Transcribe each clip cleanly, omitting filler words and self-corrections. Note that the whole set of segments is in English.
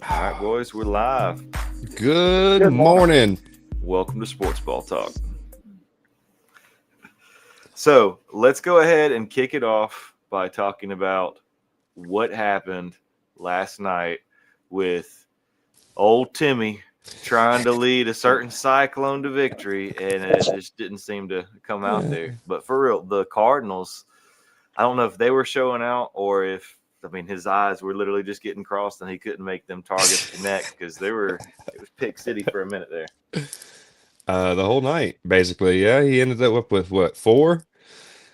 All right, boys, we're live. Good morning. Welcome to Sports Ball Talk. So let's go ahead and kick it off by talking about what happened last night with old Timmy trying to lead a certain Cyclone to victory, and it just didn't seem to come out there. But for real, the Cardinals, I don't know if they were showing out or if, his eyes were literally just getting crossed and he couldn't make them targets connect because it was pick city for a minute there. The whole night, basically. Yeah, he ended up with what, 4?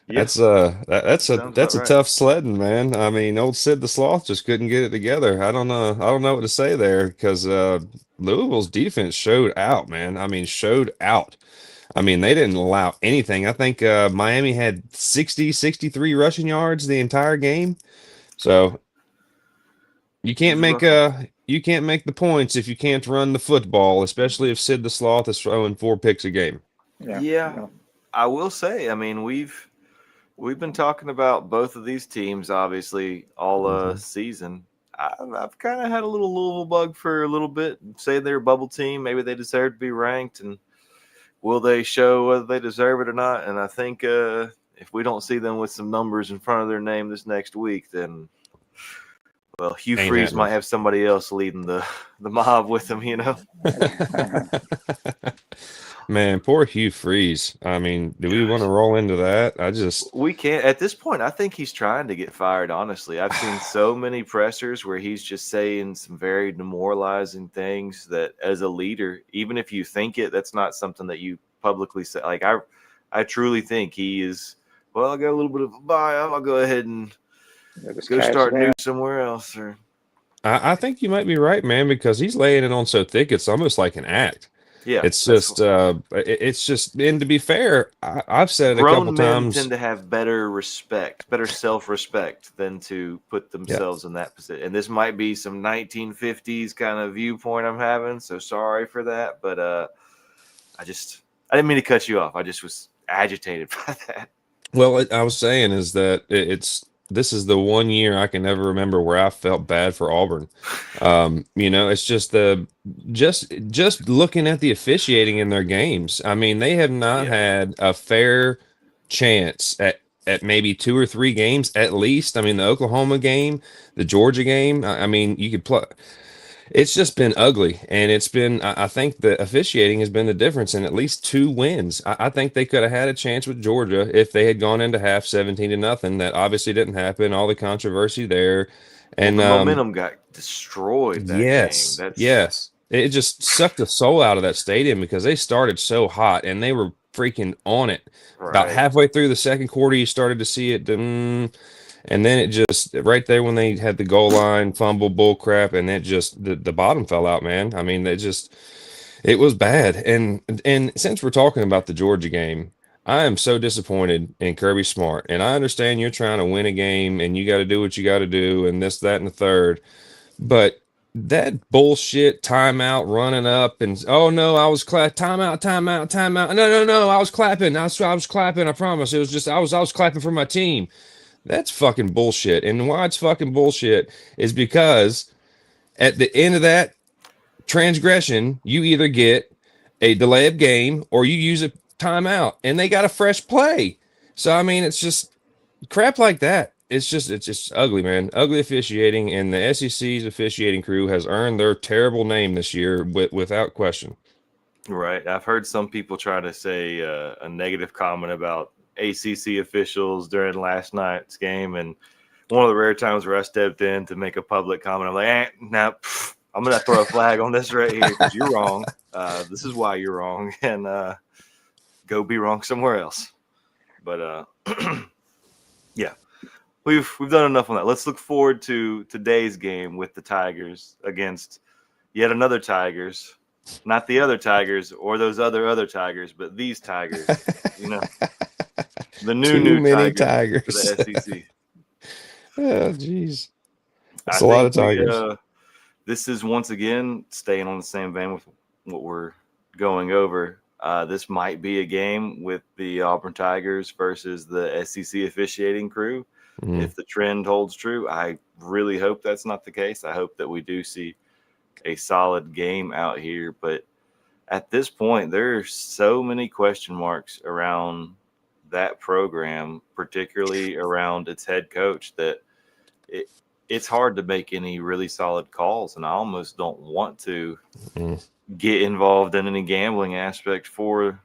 Yeah. That's a Right. tough sledding, man. I mean, old Sid the Sloth just couldn't get it together. I don't know what to say there because Louisville's defense showed out, man. I mean, showed out. I mean, they didn't allow anything. I think Miami had 63 rushing yards the entire game. So you can't make the points if you can't run the football, especially if Sid the Sloth is throwing 4 picks a game. Yeah. I will say, we've been talking about both of these teams obviously all season. I've kind of had a little Louisville bug for a little bit. Say they're a bubble team, maybe they deserve to be ranked, and will they show whether they deserve it or not? And I think if we don't see them with some numbers in front of their name this next week, then Hugh Freeze might have somebody else leading the mob with him, you know. Man, poor Hugh Freeze. I mean, do we want to roll into that? We can't at this point. I think he's trying to get fired. Honestly, I've seen so many pressers where he's just saying some very demoralizing things that, as a leader, even if you think it, that's not something that you publicly say. Like I truly think he is. Well, I got a little bit of a buy. I'll go ahead and go start new somewhere else. Or I think you might be right, man, because he's laying it on so thick. It's almost like an act. Yeah, it's just, and to be fair, I've said it a couple times. Grown men tend to have better self-respect than to put themselves in that position. And this might be some 1950s kind of viewpoint I'm having, so sorry for that. But I didn't mean to cut you off. I just was agitated by that. Well, I was saying is that this is the one year I can never remember where I felt bad for Auburn. It's just just looking at the officiating in their games. I mean, they have not had a fair chance at maybe 2 or 3 games at least. I mean, the Oklahoma game, the Georgia game. I mean, you could play. It's just been ugly, and I think the officiating has been the difference in at least 2 wins. I think they could have had a chance with Georgia if they had gone into half 17-0. That obviously didn't happen. All the controversy there. And the momentum got destroyed that game. Yes. It just sucked the soul out of that stadium because they started so hot, and they were freaking on it. Right. About halfway through the second quarter, you started to see it. And then it just right there when they had the goal line fumble bull crap, and it just the bottom fell out, man. I mean, it was bad. And since we're talking about the Georgia game, I am so disappointed in Kirby Smart. And I understand you're trying to win a game and you got to do what you got to do and this, that, and the third. But that bullshit timeout running up and oh no, I was timeout. No, I was clapping. I was clapping. I promise. It was just I was clapping for my team. That's fucking bullshit. And why it's fucking bullshit is because at the end of that transgression, you either get a delay of game or you use a timeout, and they got a fresh play. So, I mean, it's just crap like that. It's just ugly, man. Ugly officiating, and the SEC's officiating crew has earned their terrible name this year without question. Right. I've heard some people try to say a negative comment about ACC officials during last night's game, and one of the rare times where I stepped in to make a public comment, I'm like, I'm going to throw a flag on this right here because you're wrong. This is why you're wrong, and go be wrong somewhere else. But yeah, we've done enough on that. Let's look forward to today's game with the Tigers against yet another Tigers. Not the other Tigers or those other Tigers, but these Tigers, the new Tigers for the SEC. Oh, geez. That's a lot of Tigers. This is once again staying on the same vein with what we're going over. This might be a game with the Auburn Tigers versus the SEC officiating crew. If the trend holds true, I really hope that's not the case. I hope that we do see a solid game out here. But at this point, there are so many question marks around that program, particularly around its head coach, that it's hard to make any really solid calls. And I almost don't want to get involved in any gambling aspect for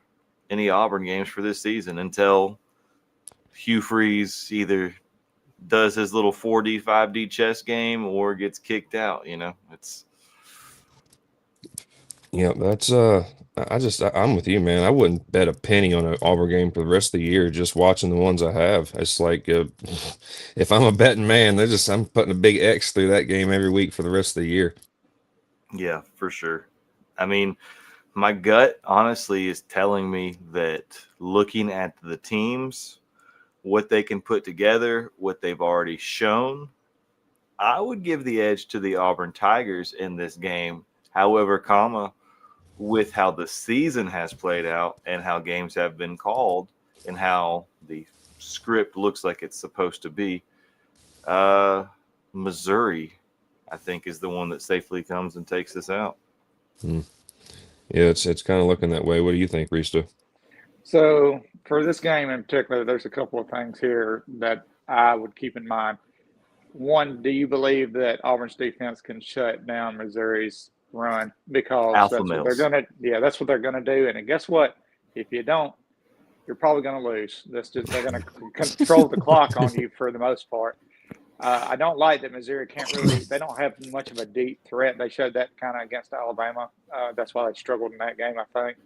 any Auburn games for this season until Hugh Freeze either does his little 4D, 5D chess game or gets kicked out. It's. Yeah, that's I'm with you, man. I wouldn't bet a penny on an Auburn game for the rest of the year. Just watching the ones I have, it's like if I'm a betting man, I'm putting a big X through that game every week for the rest of the year. Yeah, for sure. I mean, my gut honestly is telling me that looking at the teams, what they can put together, what they've already shown, I would give the edge to the Auburn Tigers in this game. However, with how the season has played out and how games have been called and how the script looks like it's supposed to be, Missouri, I think, is the one that safely comes and takes this out. Yeah, it's kind of looking that way. What do you think, Risto? So for this game in particular, there's a couple of things here that I would keep in mind. One, do you believe that Auburn's defense can shut down Missouri's run? Because Alpha that's males. what they're gonna. Yeah, that's what they're gonna do. And guess what? If you don't, you're probably gonna lose. They're gonna control the clock on you for the most part. I don't like that Missouri can't really. They don't have much of a deep threat. They showed that kind of against Alabama. That's why they struggled in that game, I think.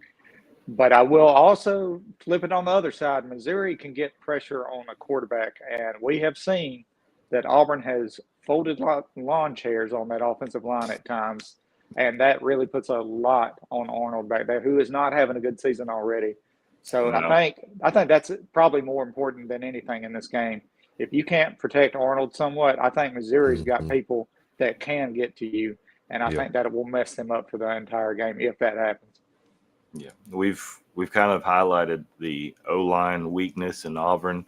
But I will also flip it on the other side. Missouri can get pressure on a quarterback, and we have seen that Auburn has folded lawn chairs on that offensive line at times, and that really puts a lot on Arnold back there, who is not having a good season already. So no. I think that's probably more important than anything in this game. If you can't protect Arnold somewhat, I think Missouri's got people that can get to you, and I think that it will mess them up for the entire game if that happens. Yeah, we've kind of highlighted the O-line weakness in Auburn.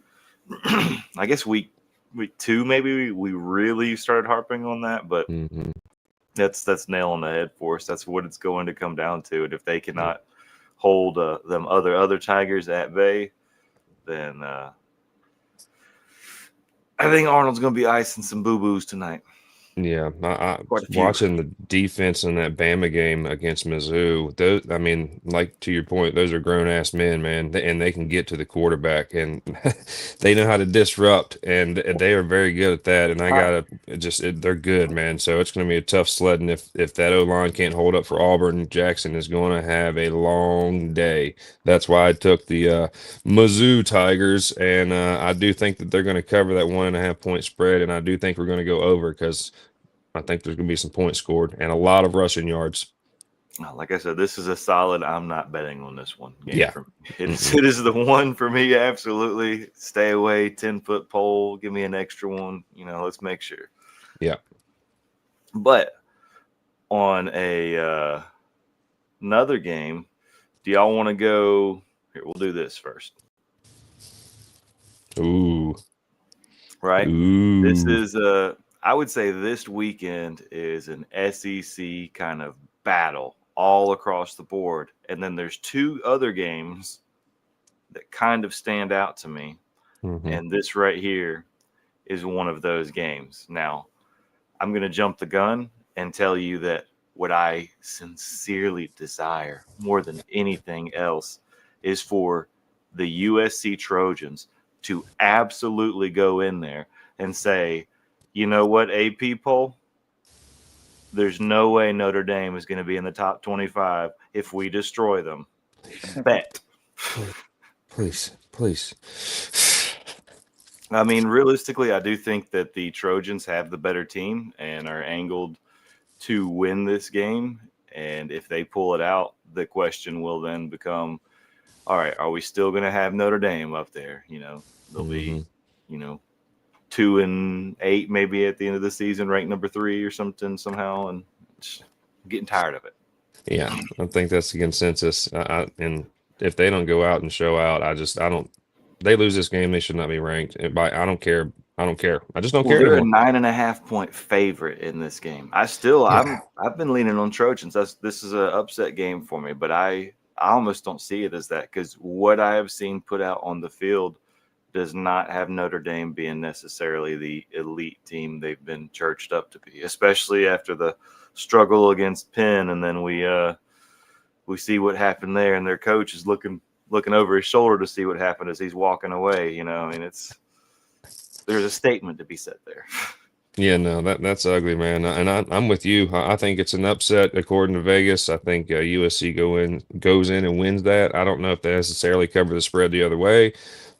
I guess week 2 maybe we really started harping on that, but that's nail on the head for us. That's what it's going to come down to. And if they cannot hold them other Tigers at bay, then I think Arnold's going to be icing some boo-boos tonight. Yeah, watching the defense in that Bama game against Mizzou, those, I mean, like to your point, those are grown-ass men, man, and they can get to the quarterback, and they know how to disrupt, and they are very good at that, and they're good, man, so it's going to be a tough sledding if that O-line can't hold up for Auburn. Jackson is going to have a long day. That's why I took the Mizzou Tigers, and I do think that they're going to cover that 1.5 point spread, and I do think we're going to go over because I think there's going to be some points scored and a lot of rushing yards. Like I said, this is a solid. I'm not betting on this one. It is the one for me. Absolutely. Stay away. 10-foot pole. Give me an extra one. Let's make sure. Yeah. But on another game, do y'all want to go? Here, we'll do this first. Ooh. Right. Ooh. This is I would say this weekend is an SEC kind of battle all across the board. And then there's 2 other games that kind of stand out to me. And this right here is one of those games. Now, I'm going to jump the gun and tell you that what I sincerely desire more than anything else is for the USC Trojans to absolutely go in there and say, you know what, AP poll? There's no way Notre Dame is going to be in the top 25 if we destroy them. Bet. Please. I mean, realistically, I do think that the Trojans have the better team and are angled to win this game. And if they pull it out, the question will then become, all right, are we still going to have Notre Dame up there? They'll be, 2-8 maybe at the end of the season, ranked number 3 or something somehow, and just getting tired of it. Yeah, I think that's the consensus. And if they don't go out and show out, they lose this game, they should not be ranked. I don't care I don't care. I just don't Well, care they're a anymore. 9.5-point favorite in this game. I've been leaning on Trojans. This is an upset game for me, but I almost don't see it as that, because what I have seen put out on the field does not have Notre Dame being necessarily the elite team they've been churched up to be, especially after the struggle against Penn, and then we see what happened there, and their coach is looking over his shoulder to see what happened as he's walking away. You know, I mean, there's a statement to be said there. Yeah, no, that's ugly, man. And I'm with you. I think it's an upset according to Vegas. I think USC goes in and wins that. I don't know if they necessarily cover the spread the other way,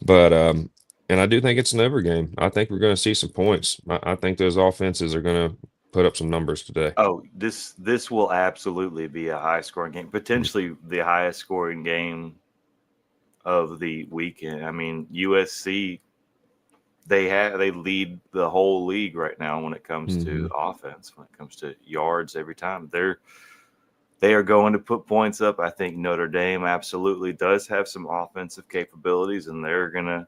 but and I do think it's an over game. I think we're going to see some points. I think those offenses are going to put up some numbers today. Oh, this will absolutely be a high scoring game, potentially the highest scoring game of the weekend. I mean, USC, they lead the whole league right now when it comes to offense, when it comes to yards every time. They are going to put points up. I think Notre Dame absolutely does have some offensive capabilities, and they're going to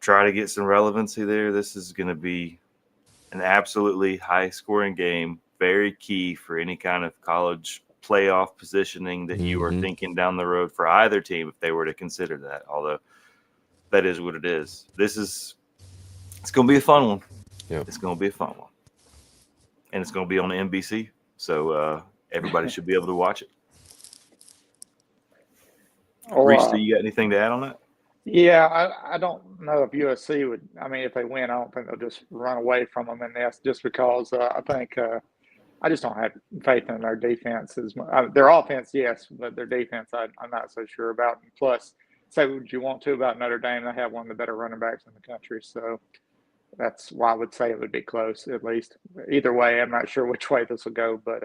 try to get some relevancy there. This is going to be an absolutely high-scoring game, very key for any kind of college playoff positioning that you are thinking down the road for either team if they were to consider that, although that is what it is. It's going to be a fun one. Yeah. It's going to be a fun one. And it's going to be on the NBC, so everybody should be able to watch it. Reese, do you got anything to add on that? Yeah, I don't know if USC would. I mean, if they win, I don't think they'll just run away from them in this, just because I think I just don't have faith in their defense. Their offense, yes, but their defense, I'm not so sure about. And plus, say what you want to about Notre Dame, they have one of the better running backs in the country, so that's why I would say it would be close, at least. Either way, I'm not sure which way this will go, but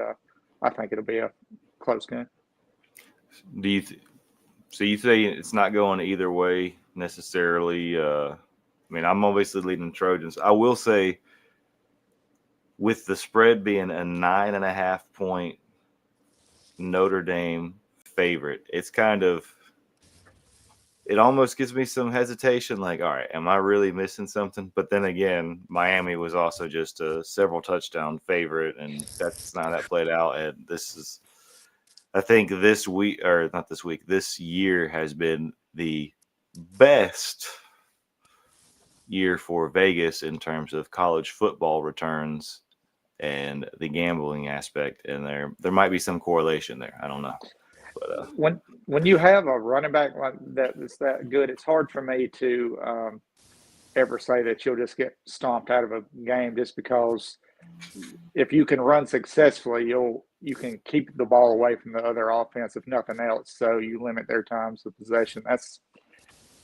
I think it'll be a close game. So you say it's not going either way necessarily. I mean, I'm obviously leading Trojans. I will say, with the spread being a 9.5-point Notre Dame favorite, it almost gives me some hesitation. Like, all right, am I really missing something? But then again, Miami was also just a several touchdown favorite, and that's not how that played out. And I think this year has been the best year for Vegas in terms of college football returns and the gambling aspect. And there might be some correlation there. I don't know. But when you have a running back like that's that good, it's hard for me to ever say that you'll just get stomped out of a game, just because if you can run successfully, you can keep the ball away from the other offense, if nothing else. So you limit their times of possession.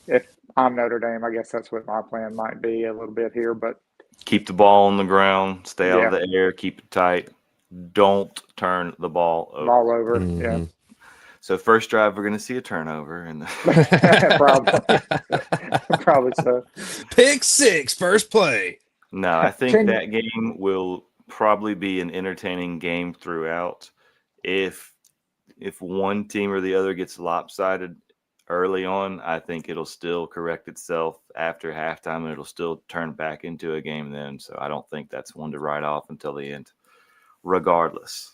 If I'm Notre Dame, I guess that's what my plan might be a little bit here. But keep the ball on the ground, stay out of the air, keep it tight. Don't turn the ball over. Yeah. So first drive, we're going to see a turnover, and probably so. Pick six, first play. No, I think that game will probably be an entertaining game throughout. If one team or the other gets lopsided early on, I think it'll still correct itself after halftime, and it'll still turn back into a game then. So I don't think that's one to write off until the end, regardless.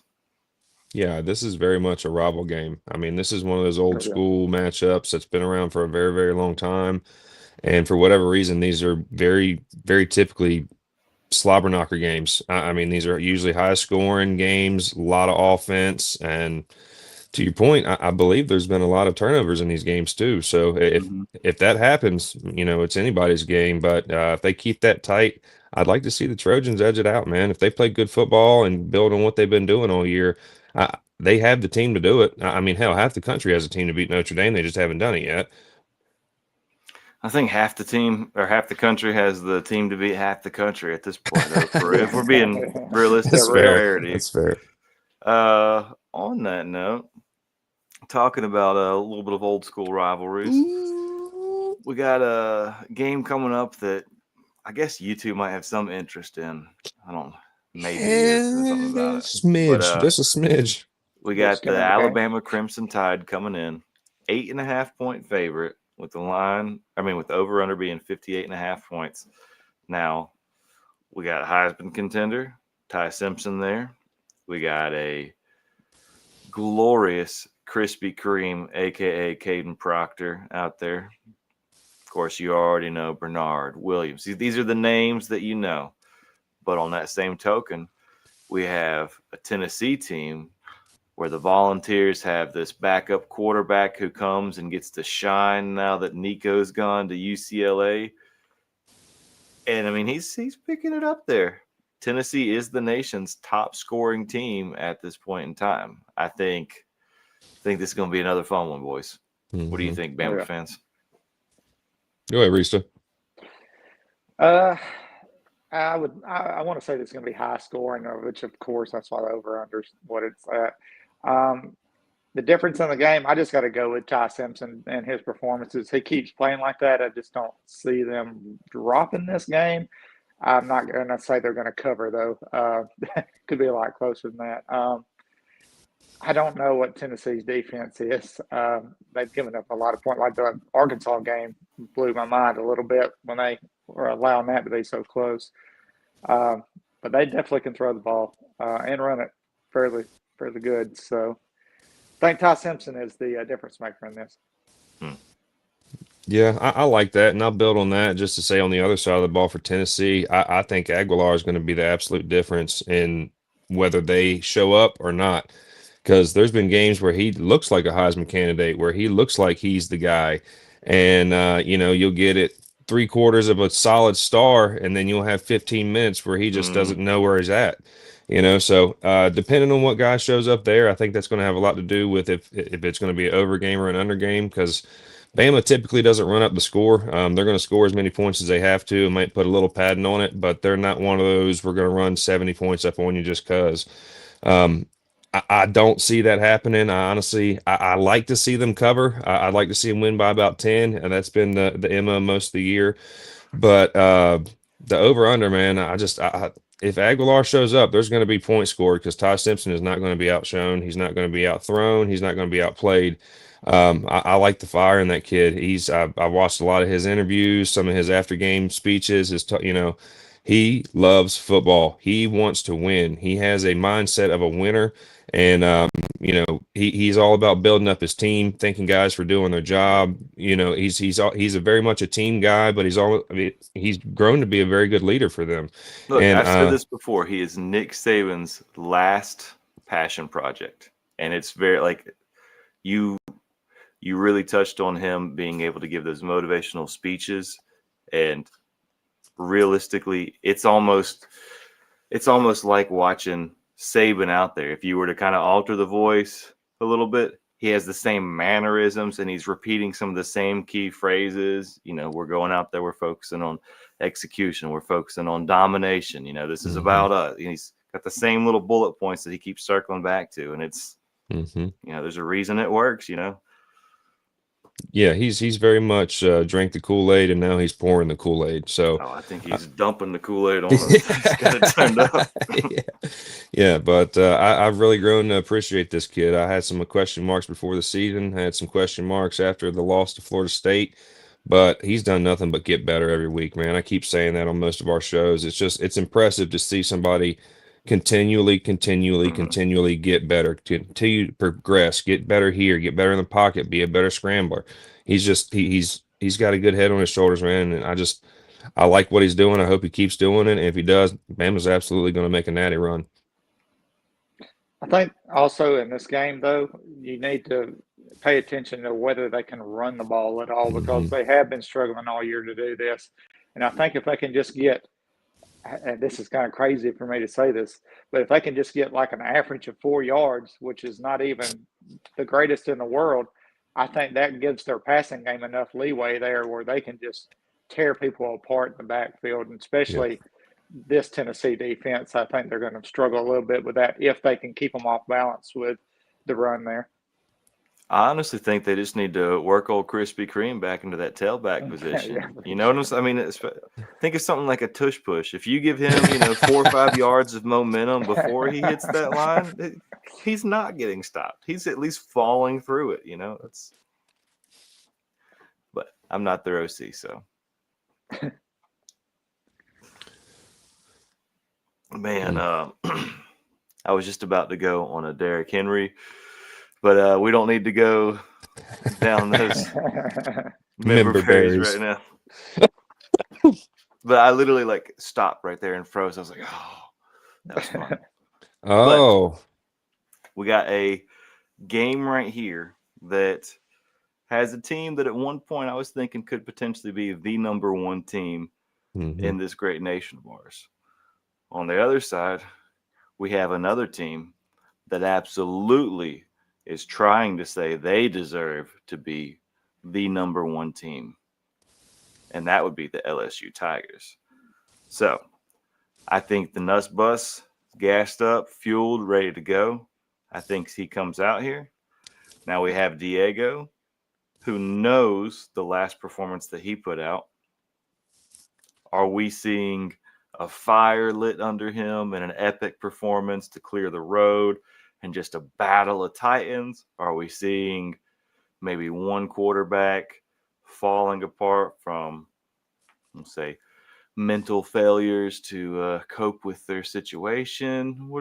Yeah, this is very much a rival game. I mean, this is one of those old school matchups that's been around for a very, very long time. And for whatever reason, these are very, very typically slobber knocker games. I mean, these are usually high scoring games, a lot of offense. And to your point, I believe there's been a lot of turnovers in these games too. So if that happens, it's anybody's game. But if they keep that tight, I'd like to see the Trojans edge it out, man. If they play good football and build on what they've been doing all year, they have the team to do it. I mean, hell, half the country has a team to beat Notre Dame. They just haven't done it yet. I think half the team or half the country has the team to beat half the country at this point. If we're being realistic, That's fair. On that note, talking about a little bit of old school rivalries, we got a game coming up that I guess you two might have some interest in. I don't know. Maybe something about it. Smidge, just a smidge. We got the Alabama Crimson Tide coming in, 8.5-point favorite with the over under being 58.5 points, Now, we got Heisman contender, Ty Simpson there. We got a glorious Krispy Kreme, a.k.a. Caden Proctor, out there. Of course, you already know Bernard Williams. These are the names that you know. But on that same token, we have a Tennessee team where the Volunteers have this backup quarterback who comes and gets to shine now that Nico's gone to UCLA. And, I mean, he's picking it up there. Tennessee is the nation's top scoring team at this point in time. I think this is going to be another fun one, boys. Mm-hmm. What do you think, Bama fans? Go ahead, Rista. I want to say it's going to be high scoring, which of course that's why the over/under is what it's at. The difference in the game, I just got to go with Ty Simpson and his performances. He keeps playing like that. I just don't see them dropping this game. I'm not going to say they're going to cover, though. Could be a lot closer than that. I don't know what Tennessee's defense is. They've given up a lot of points. Like the Arkansas game blew my mind a little bit when they were allowing that to be so close. But they definitely can throw the ball and run it fairly good. So I think Ty Simpson is the difference maker in this. Yeah, I like that, and I'll build on that just to say on the other side of the ball for Tennessee, I think Aguilar is going to be the absolute difference in whether they show up or not, because there's been games where he looks like a Heisman candidate, where he looks like he's the guy, and you'll get it 3/4 of a solid star, and then you'll have 15 minutes where he just doesn't know where he's at. So depending on what guy shows up there, I think that's going to have a lot to do with if it's going to be an over game or an under game, because Bama typically doesn't run up the score. They're going to score as many points as they have to and might put a little padding on it, but they're not one of those we're going to run 70 points up on you just because. I don't see that happening. I like to see them cover. I'd like to see them win by about 10, and that's been the MO most of the year. But the over-under, man, if Aguilar shows up, there's going to be points scored because Ty Simpson is not going to be outshone. He's not going to be outthrown. He's not going to be outplayed. I like the fire in that kid. I watched a lot of his interviews, some of his after-game speeches. He loves football. He wants to win. He has a mindset of a winner. And, he's all about building up his team, thanking guys for doing their job. He's a very much a team guy, but he's grown to be a very good leader for them. Look, I've said this before. He is Nick Saban's last passion project. And it's very you really touched on him being able to give those motivational speeches, and realistically, it's almost like watching Saban out there. If you were to kind of alter the voice a little bit, he has the same mannerisms and he's repeating some of the same key phrases. We're going out there, we're focusing on execution, we're focusing on domination. This is about us. He's got the same little bullet points that he keeps circling back to, and it's there's a reason it works. Yeah, he's very much drank the Kool-Aid, and now he's pouring the Kool-Aid. So I think he's dumping the Kool-Aid on us. He's got it turned up. Yeah, but I've really grown to appreciate this kid. I had some question marks before the season. I had some question marks after the loss to Florida State, but he's done nothing but get better every week, man. I keep saying that on most of our shows. It's impressive to see somebody continually get better, continue to progress, get better here, get better in the pocket, be a better scrambler. He's got a good head on his shoulders, man, and I like what he's doing. I hope he keeps doing it, and if he does, Bama's absolutely going to make a natty run. I think also in this game, though, you need to pay attention to whether they can run the ball at all, because they have been struggling all year to do this. And I think if they can just get, and this is kind of crazy for me to say this, but if they can just get like an average of 4 yards, which is not even the greatest in the world, I think that gives their passing game enough leeway there where they can just tear people apart in the backfield, and especially this Tennessee defense. I think they're going to struggle a little bit with that if they can keep them off balance with the run there. I honestly think they just need to work old Krispy Kreme back into that tailback position. You know what I'm saying? Think of something like a tush push. If you give him, 4 or 5 yards of momentum before he hits that line, he's not getting stopped. He's at least falling through it. But I'm not their OC, so. Man, I was just about to go on a Derrick Henry, but we don't need to go down those member berries right now. But I literally like stopped right there and froze. I was like, oh, that was fun. Oh. But we got a game right here that has a team that at one point I was thinking could potentially be the number one team in this great nation of ours. On the other side, we have another team that absolutely is trying to say they deserve to be the number one team, and that would be the LSU Tigers. So I think the Nuss Bus gassed up, fueled, ready to go. I think he comes out here. Now we have Diego, who knows the last performance that he put out. Are we seeing a fire lit under him and an epic performance to clear the road and just a battle of titans? Are we seeing maybe one quarterback falling apart from, let's say, mental failures to cope with their situation?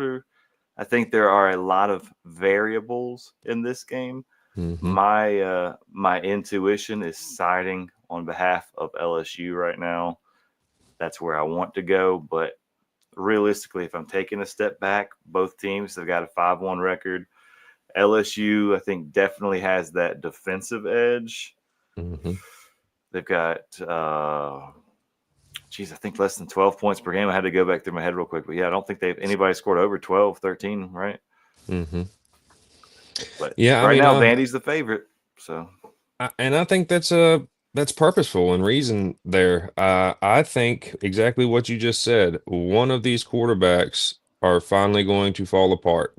I think there are a lot of variables in this game. My intuition is siding on behalf of LSU right now. That's where I want to go. But realistically, if I'm taking a step back, both teams have got a 5-1 record. LSU, I think, definitely has that defensive edge. They've got, I think less than 12 points per game. I had to go back through my head real quick. But, yeah, I don't think anybody scored over 12, 13, right? But yeah, right now, Vandy's the favorite. So, and I think that's purposeful and reason there. I think exactly what you just said. One of these quarterbacks are finally going to fall apart.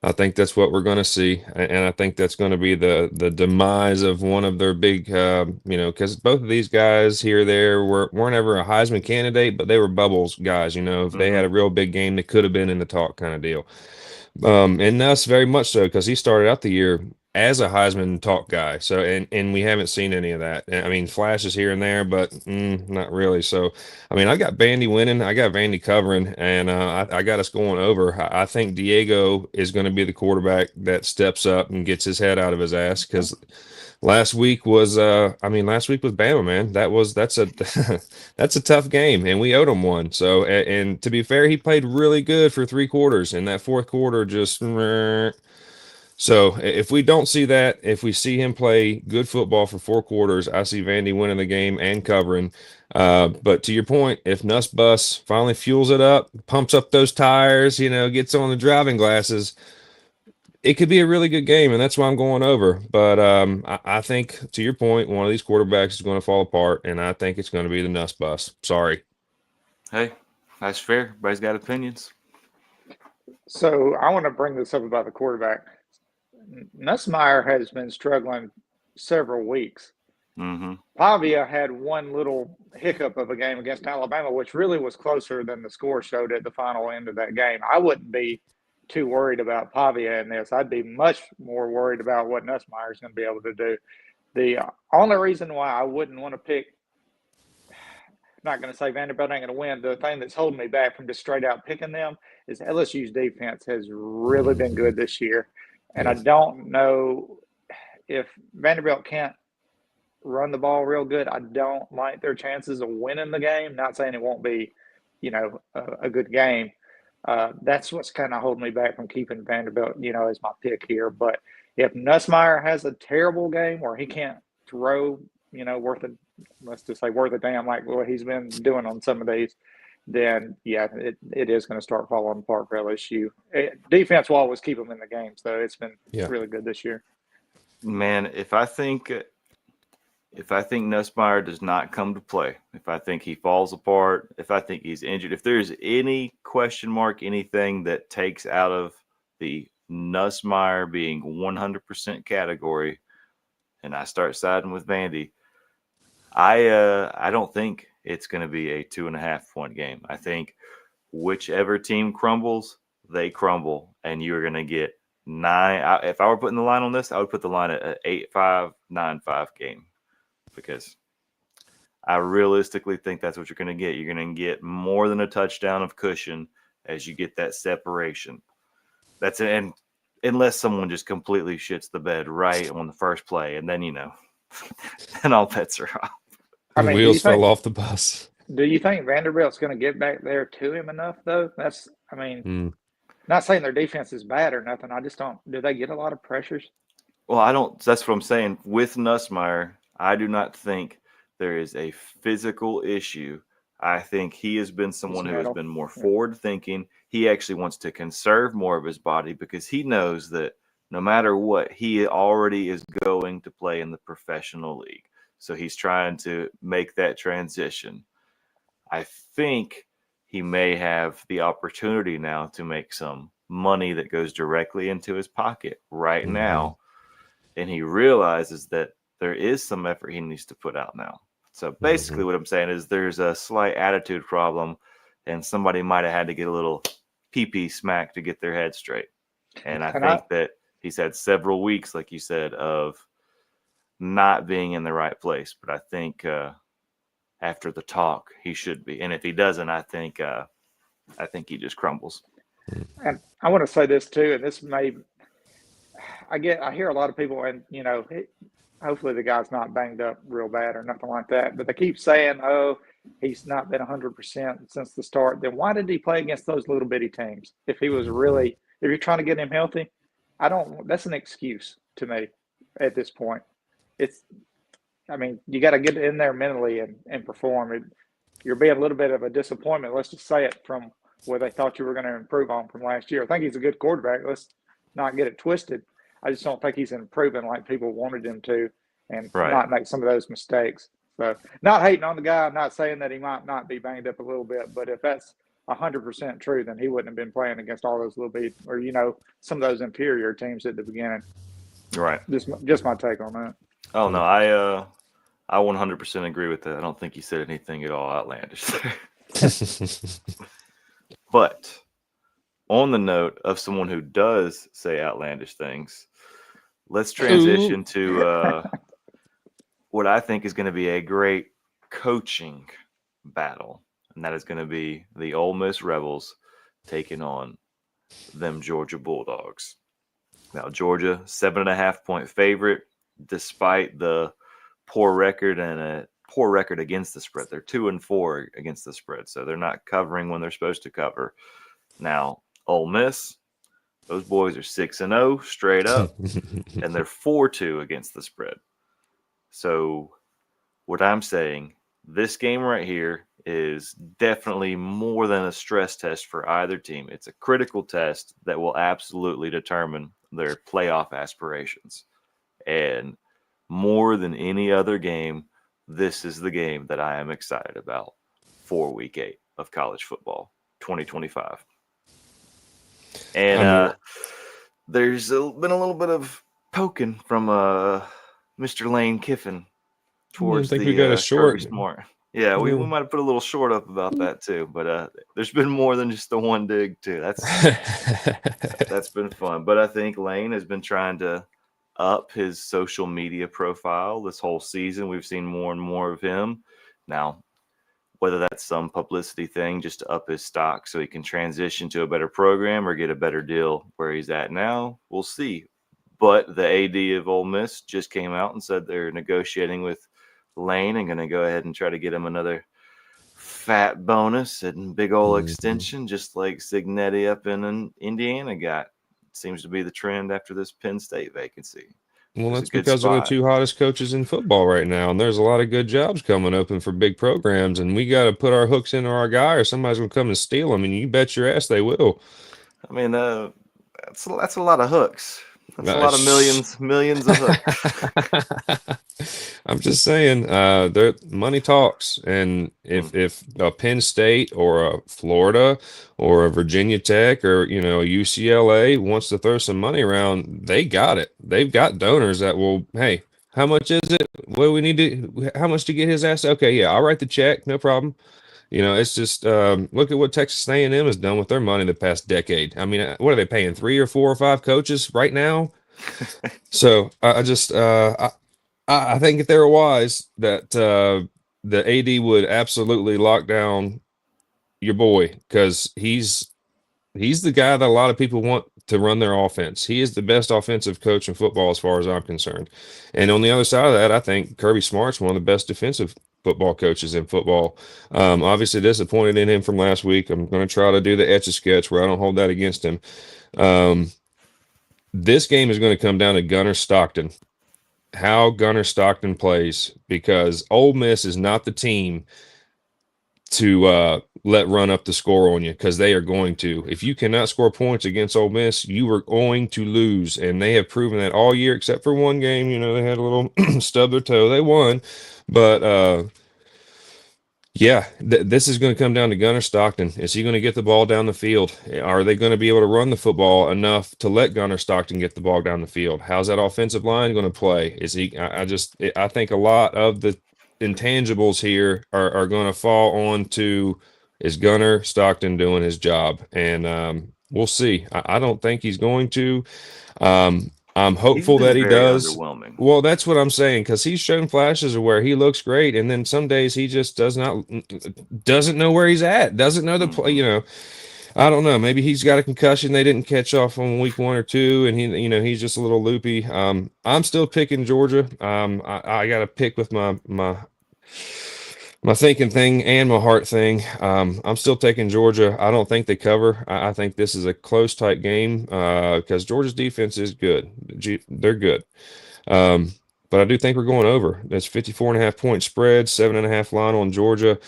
I think that's what we're going to see, and I think that's going to be the demise of one of their big, because both of these guys here weren't ever a Heisman candidate, but they were bubbles guys. If they had a real big game, they could have been in the talk kind of deal. And us very much so, because he started out the year as a Heisman talk guy. So, and we haven't seen any of that. I mean, flashes here and there, but not really. So, I mean, I got Vandy winning. I got Vandy covering, and I got us going over. I think Diego is going to be the quarterback that steps up and gets his head out of his ass, because last week was Bama, man. That's a that's a tough game, and we owed him one. So, and to be fair, he played really good for 3 quarters, and that fourth quarter just. So if we don't see that, if we see him play good football for 4 quarters, I see Vandy winning the game and covering. But to your point, if Nuss Bus finally fuels it up, pumps up those tires, gets on the driving glasses, it could be a really good game, and that's why I'm going over. But I think, to your point, one of these quarterbacks is going to fall apart, and I think it's going to be the Nuss Bus. Sorry. Hey, that's fair. Everybody's got opinions. So I want to bring this up about the quarterback. Nussmeier has been struggling several weeks. Pavia had one little hiccup of a game against Alabama, which really was closer than the score showed at the final end of that game. I wouldn't be too worried about Pavia in this. I'd be much more worried about what Nussmeier is going to be able to do. The only reason why I wouldn't want to pick, not going to say Vanderbilt ain't going to win, the thing that's holding me back from just straight out picking them is LSU's defense has really been good this year. And I don't know if Vanderbilt can't run the ball real good. I don't like their chances of winning the game. Not saying it won't be, a good game. That's what's kind of holding me back from keeping Vanderbilt, as my pick here. But if Nussmeier has a terrible game where he can't throw, worth a damn like what he's been doing on some of these, then yeah, it is going to start falling apart for LSU. Defense will always keep them in the games, though. It's been really good this year. Man, if I think Nussmeier does not come to play, if I think he falls apart, if I think he's injured, if there's any question mark, anything that takes out of the Nussmeier being 100% category, and I start siding with Vandy, I don't think it's going to be a 2.5-point game. I think whichever team crumbles, they crumble, and you're going to get 9. If I were putting the line on this, I would put the line at an 8-5, 9-5 game, because I realistically think that's what you're going to get. You're going to get more than a touchdown of cushion as you get that separation. That's it. And unless someone just completely shits the bed right on the first play, and then, then all bets are off. I mean, wheels fell off the bus. Do you think Vanderbilt's going to get back there to him enough, though? Not saying their defense is bad or nothing. I just don't. Do they get a lot of pressures? Well, I don't. That's what I'm saying. With Nussmeier, I do not think there is a physical issue. I think he has been someone who has been more forward thinking. He actually wants to conserve more of his body because he knows that no matter what, he already is going to play in the professional league. So he's trying to make that transition. I think he may have the opportunity now to make some money that goes directly into his pocket right now. And he realizes that there is some effort he needs to put out now. So basically what I'm saying is there's a slight attitude problem and somebody might have had to get a little pee-pee smack to get their head straight. And I think that he's had several weeks, like you said, of not being in the right place. But I think after the talk, he should be. And if he doesn't, I think he just crumbles. And I want to say this too, and this may, I hear a lot of people, and hopefully the guy's not banged up real bad or nothing like that, but they keep saying, oh, he's not been 100% since the start. Then why did he play against those little bitty teams? If he was really, if you're trying to get him healthy, that's an excuse to me at this point. You got to get in there mentally and perform. You're being a little bit of a disappointment, let's just say it, from where they thought you were going to improve on from last year. I think he's a good quarterback. Let's not get it twisted. I just don't think he's improving like people wanted him to and not make some of those mistakes. So not hating on the guy. I'm not saying that he might not be banged up a little bit, but if that's 100% true, then he wouldn't have been playing against all those little bit or, some of those inferior teams at the beginning. Right. Just my take on that. Oh, no, I 100% agree with that. I don't think he said anything at all outlandish there. But on the note of someone who does say outlandish things, let's transition to what I think is going to be a great coaching battle, and that is going to be the Ole Miss Rebels taking on them Georgia Bulldogs. Now, Georgia, 7.5-point favorite, despite the poor record and a poor record against the spread. They're 2-4 against the spread, so they're not covering when they're supposed to cover. Now, Ole Miss, those boys are 6-0 straight up, and they're 4-2 against the spread. So what I'm saying, this game right here is definitely more than a stress test for either team. It's a critical test that will absolutely determine their playoff aspirations. And more than any other game, this is the game that I am excited about for Week 8 of college football 2025. And there's been a little bit of poking from Mr. Lane Kiffin towards we got a short. Kirby Smart. Yeah, we might have put a little short up about that too. But there's been more than just the one dig too. That's been fun. But I think Lane has been trying to up his social media profile this whole season. We've seen more and more of him. Now, whether that's some publicity thing just to up his stock so he can transition to a better program or get a better deal where he's at now, we'll see. But the AD of Ole Miss just came out and said they're negotiating with Lane and going to go ahead and try to get him another fat bonus and big old extension, just like Cignetti up in Indiana got. Seems to be the trend after this Penn State vacancy. Well, that's because they're the two hottest coaches in football right now, and there's a lot of good jobs coming open for big programs, and we got to put our hooks into our guy, or somebody's going to come and steal them, and you bet your ass they will. I mean, that's a lot of hooks. That's a lot of millions of hooks. I'm just saying, money talks, and if a Penn State or a Florida or a Virginia Tech or a UCLA wants to throw some money around, they got it. They've got donors that will. Hey, how much is it? What do we need to? How much to get his ass? Okay, yeah, I'll write the check, no problem. It's just look at what Texas A&M has done with their money the past decade. I mean, what are they paying? 3 or 4 or 5 coaches right now? So I think if they were wise, that the AD would absolutely lock down your boy because he's he's the guy that a lot of people want to run their offense. He is the best offensive coach in football as far as I'm concerned. And on the other side of that, I think Kirby Smart's one of the best defensive football coaches in football. Obviously disappointed in him from last week. I'm going to try to do the Etch-a-Sketch where I don't hold that against him. This game is going to come down to Gunnar Stockton, how Gunnar Stockton plays, because Ole Miss is not the team to let run up the score on you, because they are going to. If you cannot score points against Ole Miss, you are going to lose, and they have proven that all year except for one game. You know, they had a little stub their toe. They won, but yeah, this is going to come down to Gunnar Stockton. Is he going to get the ball down the field? Are they going to be able to run the football enough to let Gunnar Stockton get the ball down the field? How's that offensive line going to play? Is he? I think a lot of the intangibles here are going to fall on to, is Gunnar Stockton doing his job? And we'll see. I don't think he's going to. I'm hopeful that he does. Well, that's what I'm saying, because he's shown flashes of where he looks great, and then some days he just doesn't know where he's at, doesn't know the play. You know, I don't know. Maybe he's got a concussion they didn't catch off on week 1 or 2, and he's just a little loopy. I'm still picking Georgia. I got to pick with my thinking thing and my heart thing. I'm still taking Georgia. I don't think they cover. I think this is a close, tight game because Georgia's defense is good. They're good. But I do think we're going over. That's 54.5 point spread, 7.5 line on Georgia.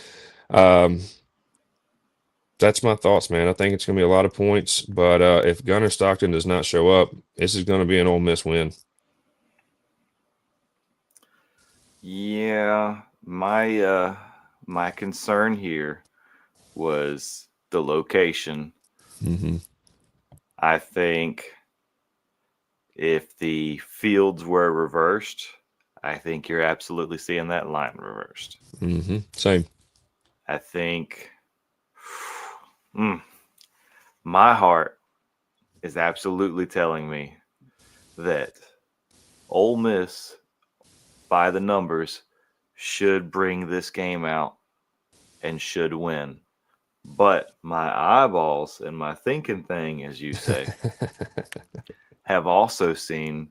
That's my thoughts, man. I think it's going to be a lot of points. But if Gunnar Stockton does not show up, this is going to be an Ole Miss win. Yeah. My concern here was the location. Mm-hmm. I think if the fields were reversed, I think you're absolutely seeing that line reversed. Mm-hmm. Same. I think my heart is absolutely telling me that Ole Miss, by the numbers, should bring this game out and should win. But my eyeballs and my thinking thing, as you say, have also seen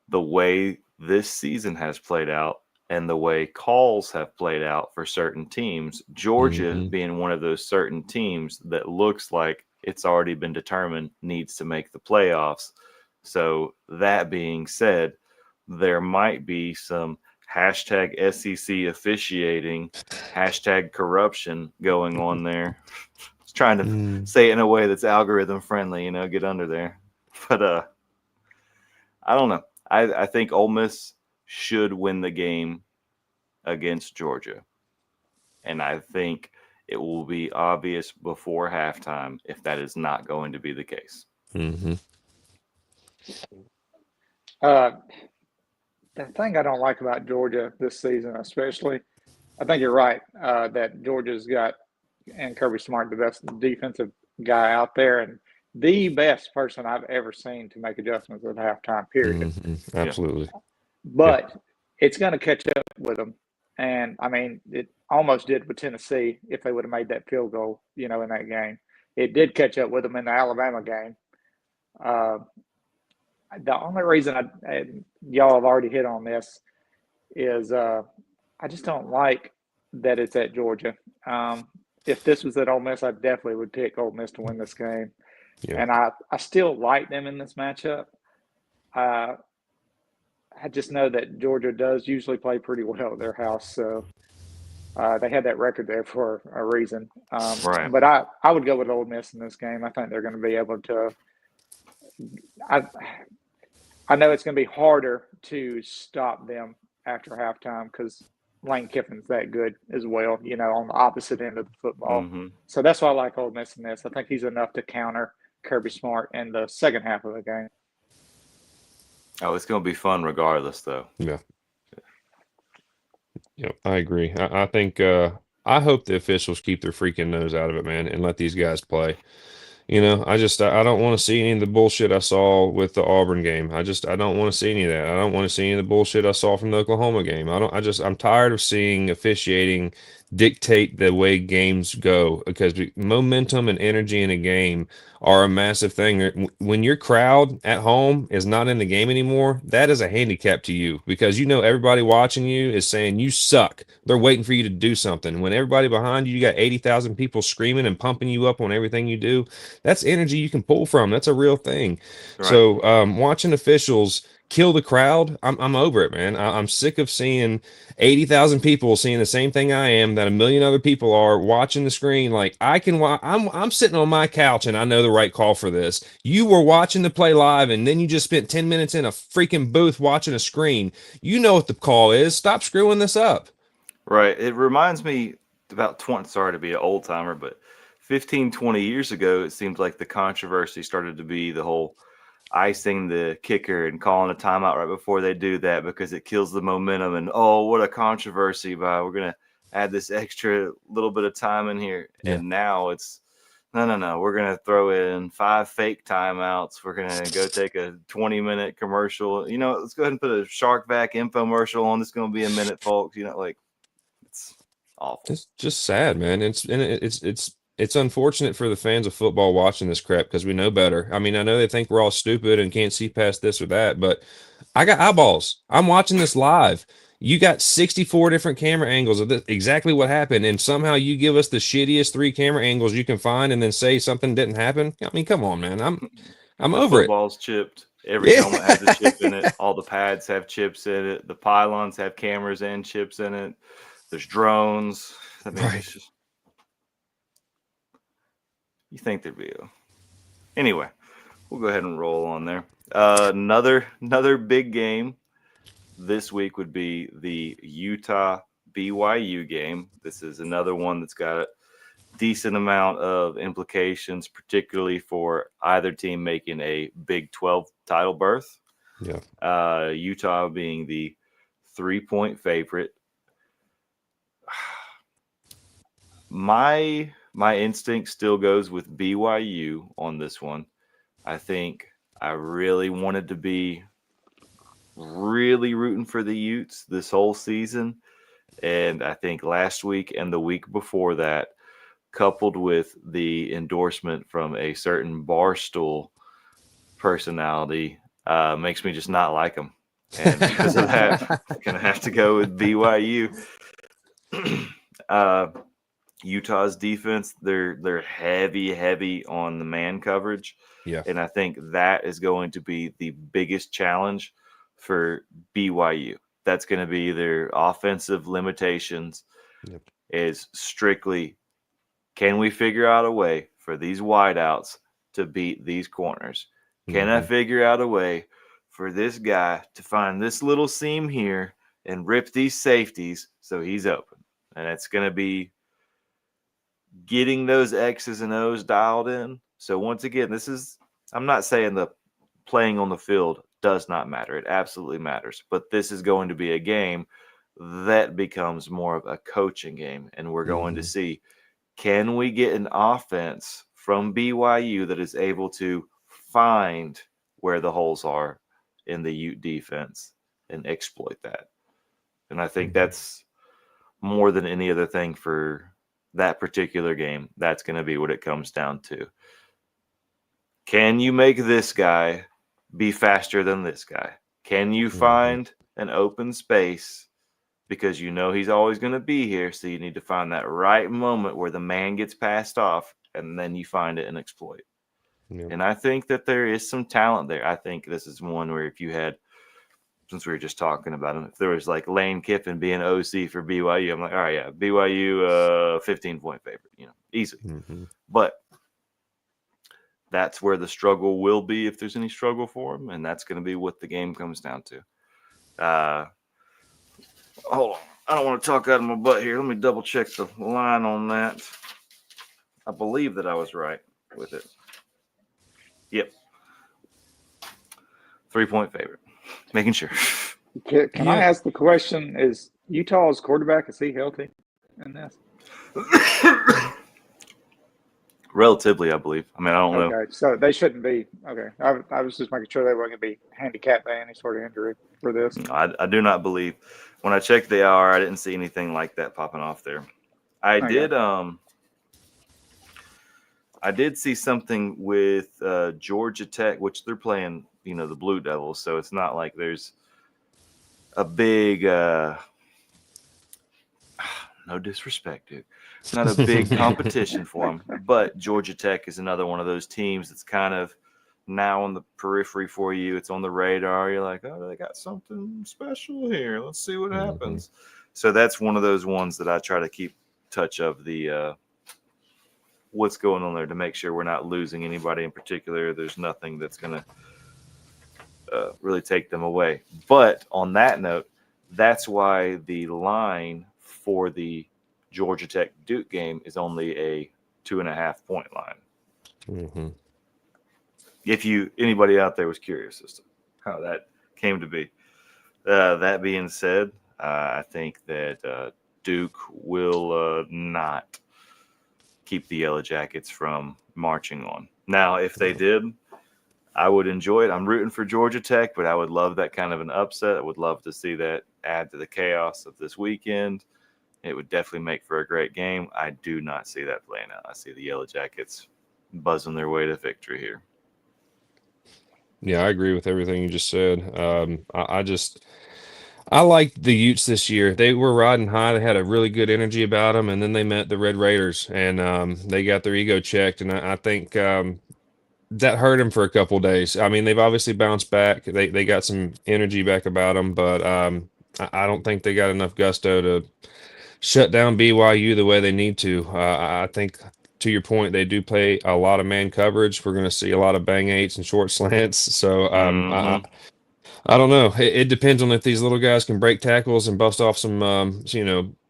the way this season has played out and the way calls have played out for certain teams. Georgia being one of those certain teams that looks like it's already been determined needs to make the playoffs. So that being said, there might be some hashtag SEC officiating, hashtag corruption going on there. Just trying to say it in a way that's algorithm friendly, get under there. But I don't know. I think Ole Miss should win the game against Georgia. And I think it will be obvious before halftime if that is not going to be the case. Mm-hmm. The thing I don't like about Georgia this season, especially, I think you're right that Georgia's got, and Kirby Smart, the best defensive guy out there, and the best person I've ever seen to make adjustments at halftime, period. Mm-hmm. Absolutely. But it's going to catch up with them. And, I mean, it almost did with Tennessee if they would have made that field goal, in that game. It did catch up with them in the Alabama game. The only reason y'all have already hit on this is I just don't like that it's at Georgia. If this was at Ole Miss, I definitely would pick Ole Miss to win this game. Yeah. And I still like them in this matchup. I just know that Georgia does usually play pretty well at their house. So they had that record there for a reason. Right. But I would go with Ole Miss in this game. I think they're going to be able to I know it's going to be harder to stop them after halftime because Lane Kiffin's that good as well, on the opposite end of the football. Mm-hmm. So that's why I like Ole Miss in this. I think he's enough to counter Kirby Smart in the second half of the game. Oh, it's going to be fun regardless, though. Yeah. Yeah, I agree. I think I hope the officials keep their freaking nose out of it, man, and let these guys play. I don't want to see any of the bullshit I saw with the Auburn game. I don't want to see any of that. I don't want to see any of the bullshit I saw from the Oklahoma game. I'm tired of seeing officiating dictate the way games go, because momentum and energy in a game are a massive thing. When your crowd at home is not in the game anymore, that is a handicap to you, because everybody watching you is saying you suck. They're waiting for you to do something. When everybody behind you, you got 80,000 people screaming and pumping you up on everything you do. That's energy you can pull from. That's a real thing. Right. So watching officials kill the crowd, I'm over it, man. I'm sick of seeing 80,000 people seeing the same thing I am, that a million other people are watching the screen. Like, I'm sitting on my couch and I know the right call for this. You were watching the play live, and then you just spent 10 minutes in a freaking booth watching a screen. You know what the call is. Stop screwing this up. Right. It reminds me about 20, sorry to be an old timer, but 15, 20 years ago, it seemed like the controversy started to be the whole icing the kicker and calling a timeout right before they do that because it kills the momentum. And, oh, what a controversy, by we're going to add this extra little bit of time in here. Yeah. And now it's, no, we're going to throw in 5 fake timeouts. We're going to go take a 20-minute commercial. Let's go ahead and put a Shark Vac infomercial on. It's going to be a minute, folks. It's awful. It's just sad, man. It's unfortunate for the fans of football watching this crap, because we know better. I mean, I know they think we're all stupid and can't see past this or that, but I got eyeballs. I'm watching this live. You got 64 different camera angles of this, exactly what happened, and somehow you give us the shittiest 3 camera angles you can find and then say something didn't happen. I mean, come on, man. I'm over it. Football's chipped. Every helmet has a chip in it. All the pads have chips in it. The pylons have cameras and chips in it. There's drones. I mean, Right. it's just, you think there'd be anyway, we'll go ahead and roll on there. Another big game this week would be the Utah BYU game. This is another one that's got a decent amount of implications, particularly for either team making a Big 12 title berth. Yeah. Utah being the 3-point favorite. My instinct still goes with BYU on this one. I think I really wanted to be really rooting for the Utes this whole season. And I think last week and the week before that, coupled with the endorsement from a certain Barstool personality, makes me just not like them. And because of that, I'm going to have to go with BYU. Utah's defense, they're heavy on the man coverage. Yeah. And I think that is going to be the biggest challenge for BYU. That's going to be their offensive limitations. Yep. Is strictly, can we figure out a way for these wideouts to beat these corners? Can I figure out a way for this guy to find this little seam here and rip these safeties so he's open? And it's going to be getting those X's and O's dialed in. So once again, I'm not saying the playing on the field does not matter. It absolutely matters. But this is going to be a game that becomes more of a coaching game. And we're going to see, can we get an offense from BYU that is able to find where the holes are in the Ute defense and exploit that? And I think that's more than any other thing for that particular game. That's going to be what it comes down to. Can you make this guy be faster than this guy? Can you find an open space, because he's always going to be here, so you need to find that right moment where the man gets passed off, and then you find it and exploit. Yep. And I think that there is some talent there. I think this is one where if you had, since we were just talking about him, if there was like Lane Kiffin being OC for BYU, I'm like, all right, yeah, BYU 15-point favorite, easily. But that's where the struggle will be, if there's any struggle for him, and that's going to be what the game comes down to. Hold on. I don't want to talk out of my butt here. Let me double check the line on that. I believe that I was right with it. Yep. 3-point favorite. Making sure. Can I ask the question, is Utah's quarterback, is he healthy in this? Relatively, I believe. I mean, I don't know. Okay, so they shouldn't be. Okay, I was just making sure they weren't going to be handicapped by any sort of injury for this. No, I do not believe. When I checked the hour, I didn't see anything like that popping off there. I did see something with Georgia Tech, which they're playing, the Blue Devils. So it's not like there's a big, no disrespect, dude. It's not a big competition for them. But Georgia Tech is another one of those teams that's kind of now on the periphery for you. It's on the radar. You're like, oh, they got something special here. Let's see what happens. So that's one of those ones that I try to keep touch of the what's going on there to make sure we're not losing anybody in particular. There's nothing that's going to really take them away. But on that note, that's why the line for the Georgia Tech Duke game is only a 2.5 point line. Mm-hmm. If anybody out there was curious as to how that came to be. That being said, I think that Duke will not keep the Yellow Jackets from marching on. Now, if they did, I would enjoy it. I'm rooting for Georgia Tech, but I would love that kind of an upset. I would love to see that add to the chaos of this weekend. It would definitely make for a great game. I do not see that playing out. I see the Yellow Jackets buzzing their way to victory here. Yeah, I agree with everything you just said. I liked the Utes this year. They were riding high. They had a really good energy about them, and then they met the Red Raiders, and they got their ego checked. And I think that hurt them for a couple of days. I mean, they've obviously bounced back. They got some energy back about them, but I don't think they got enough gusto to shut down BYU the way they need to. I think, to your point, they do play a lot of man coverage. We're going to see a lot of bang eights and short slants. So I don't know. It depends on if these little guys can break tackles and bust off some,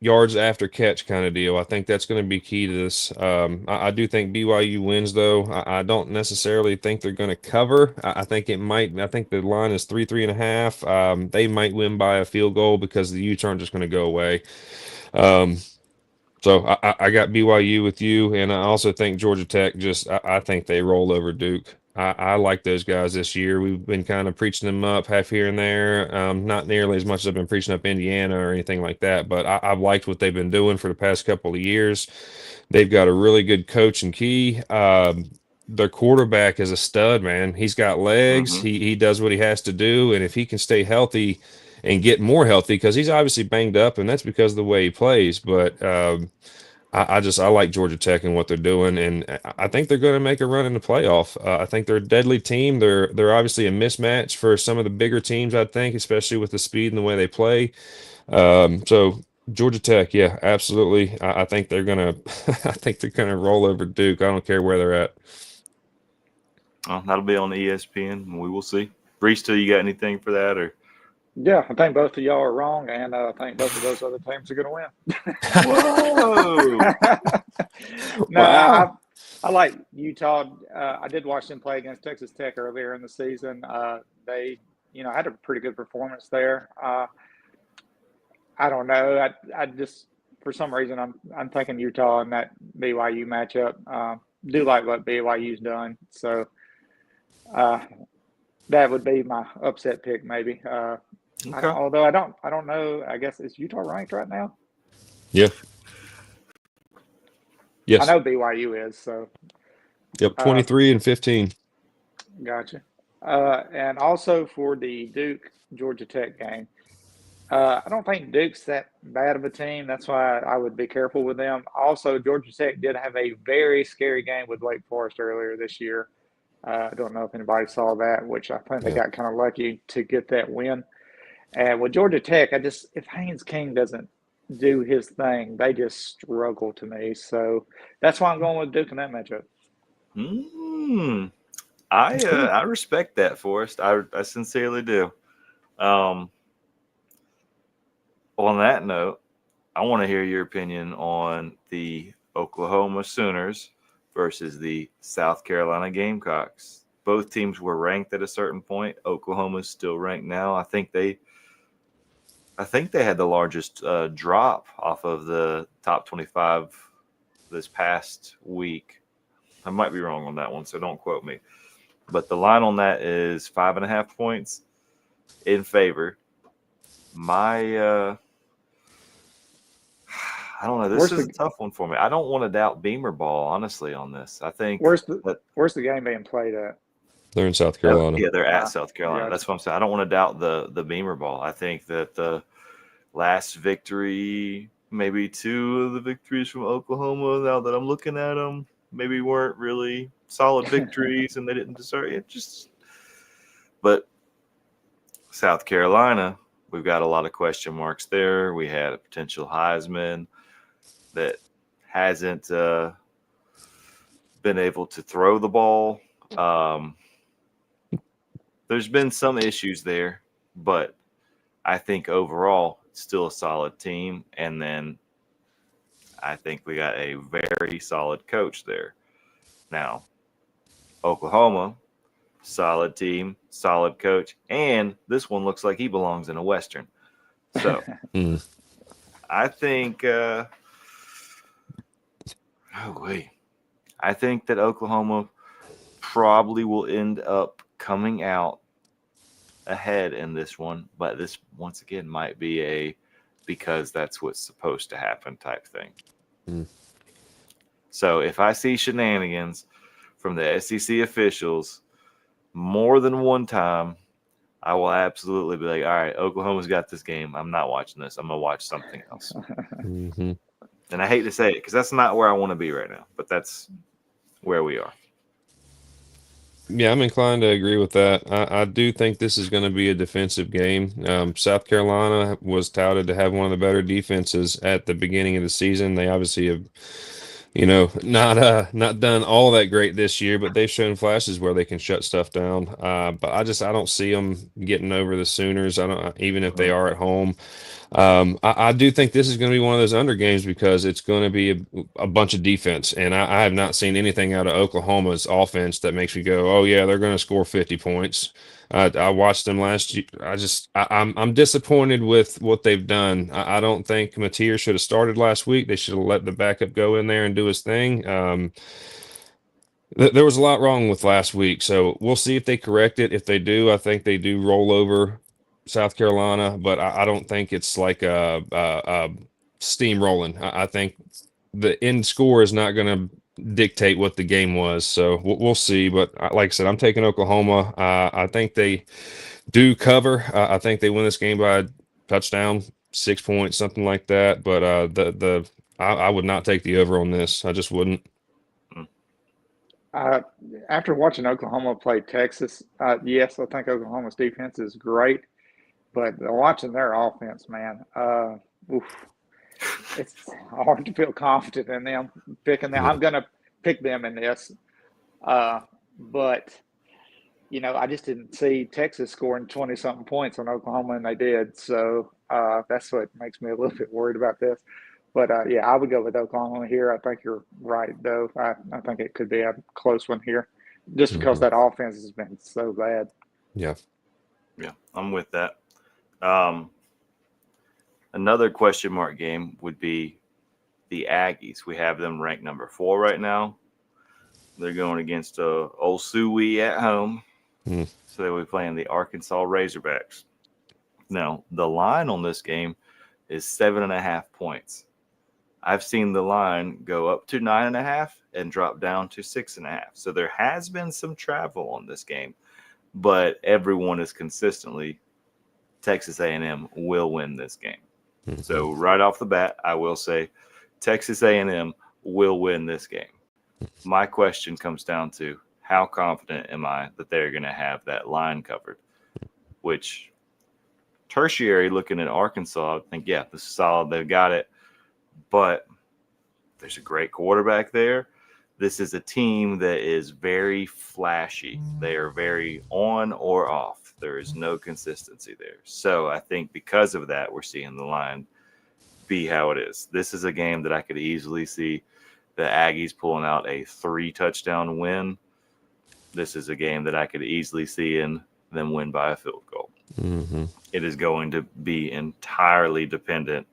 yards after catch kind of deal. I think that's going to be key to this. I do think BYU wins, though. I don't necessarily think they're going to cover. I think it might. I think the line is 3.5. They might win by a field goal because the Utes aren't just going to go away. So I got BYU with you, and I also think Georgia Tech I think they roll over Duke. I like those guys this year. We've been kind of preaching them up half here and there. Not nearly as much as I've been preaching up Indiana or anything like that, but I've liked what they've been doing for the past couple of years. They've got a really good coach and key. Their quarterback is a stud, man. He's got legs. He does what he has to do, and if he can stay healthy and get more healthy, because he's obviously banged up, and that's because of the way he plays. But I like Georgia Tech and what they're doing, and I think they're going to make a run in the playoff. I think they're a deadly team. They're obviously a mismatch for some of the bigger teams, I think, especially with the speed and the way they play. So Georgia Tech, yeah, absolutely. I think they're gonna I think they're gonna roll over Duke. I don't care where they're at. Well, that'll be on ESPN, and we will see. Brees, you got anything for that, or? Yeah, I think both of y'all are wrong, and I think both of those other teams are going to win. Whoa! No, Wow. I like Utah. I did watch them play against Texas Tech earlier in the season. They, had a pretty good performance there. I don't know. I just, for some reason, I'm thinking Utah in that BYU matchup. Do like what BYU's done, so that would be my upset pick, maybe. Okay. Although I don't know. I guess, is Utah ranked right now? Yeah. Yes. I know BYU is, so. Yep, 23 and 15. Gotcha. And also for the Duke Georgia Tech game, I don't think Duke's that bad of a team. That's why I would be careful with them. Also, Georgia Tech did have a very scary game with Wake Forest earlier this year. I don't know if anybody saw that, which I think they got kind of lucky to get that win. And with Georgia Tech, if Haynes King doesn't do his thing, they just struggle to me. So that's why I'm going with Duke in that matchup. I respect that, Forrest. I sincerely do. On that note, I want to hear your opinion on the Oklahoma Sooners versus the South Carolina Gamecocks. Both teams were ranked at a certain point. Oklahoma's still ranked now. I think they had the largest drop off of the top 25 this past week. I might be wrong on that one, so don't quote me. But the line on that is 5.5 points in favor. I I don't know. This is a tough one for me. I don't want to doubt Beamer ball, honestly, on this. I think where's the game being played at? They're in South Carolina. Yeah, they're at South Carolina. Yeah. That's what I'm saying. I don't want to doubt the Beamer ball. I think that the last victory, maybe two of the victories from Oklahoma, now that I'm looking at them, maybe weren't really solid victories and they didn't deserve it. But South Carolina, we've got a lot of question marks there. We had a potential Heisman that hasn't been able to throw the ball. There's been some issues there, but I think overall it's still a solid team. And then I think we got a very solid coach there. Now, Oklahoma, solid team, solid coach, and this one looks like he belongs in a Western. So I think I think that Oklahoma probably will end up coming out ahead in this one, but this once again might be because that's what's supposed to happen type thing. So if I see shenanigans from the SEC officials more than one time, I will absolutely be like, all right, Oklahoma's got this game. I'm not watching this. I'm going to watch something else. And I hate to say it because that's not where I want to be right now, but that's where we are. Yeah, I'm inclined to agree with that. I do think this is going to be a defensive game. South Carolina was touted to have one of the better defenses at the beginning of the season. They obviously have, not done all that great this year, but they've shown flashes where they can shut stuff down. But I don't see them getting over the Sooners. Even if they are at home. I do think this is going to be one of those under games because it's going to be a bunch of defense, and I have not seen anything out of Oklahoma's offense that makes me go, "Oh yeah, they're going to score 50 points." I watched them last year. I'm disappointed with what they've done. I don't think Mateer should have started last week. They should have let the backup go in there and do his thing. There was a lot wrong with last week, so we'll see if they correct it. If they do, I think they do roll over South Carolina, but I don't think it's like a steamrolling. I think the end score is not going to dictate what the game was, so we'll see. But like I said, I'm taking Oklahoma. I think they do cover. I think they win this game by a touchdown, 6 points, something like that. But I would not take the over on this. I just wouldn't. After watching Oklahoma play Texas, yes, I think Oklahoma's defense is great. But watching their offense, man, it's hard to feel confident in them picking them. I'm going to pick them in this. But, I just didn't see Texas scoring 20-something points on Oklahoma, and they did. So that's what makes me a little bit worried about this. But, I would go with Oklahoma here. I think you're right, though. I think it could be a close one here just because that offense has been so bad. Yeah. Yeah, I'm with that. Another question mark game would be the Aggies. We have them ranked number 4 right now. They're going against Old Suey at home. So they will be playing the Arkansas Razorbacks. Now, the line on this game is 7.5 points. I've seen the line go up to 9.5 and drop down to 6.5. So there has been some travel on this game, but everyone is consistently Texas A&M will win this game. So right off the bat, I will say Texas A&M will win this game. My question comes down to how confident am I that they're going to have that line covered, which tertiary looking at Arkansas, I think, yeah, this is solid. They've got it, but there's a great quarterback there. This is a team that is very flashy. They are very on or off. There is no consistency there. So I think because of that, we're seeing the line be how it is. This is a game that I could easily see the Aggies pulling out a 3-touchdown win. This is a game that I could easily see in them win by a field goal. It is going to be entirely dependent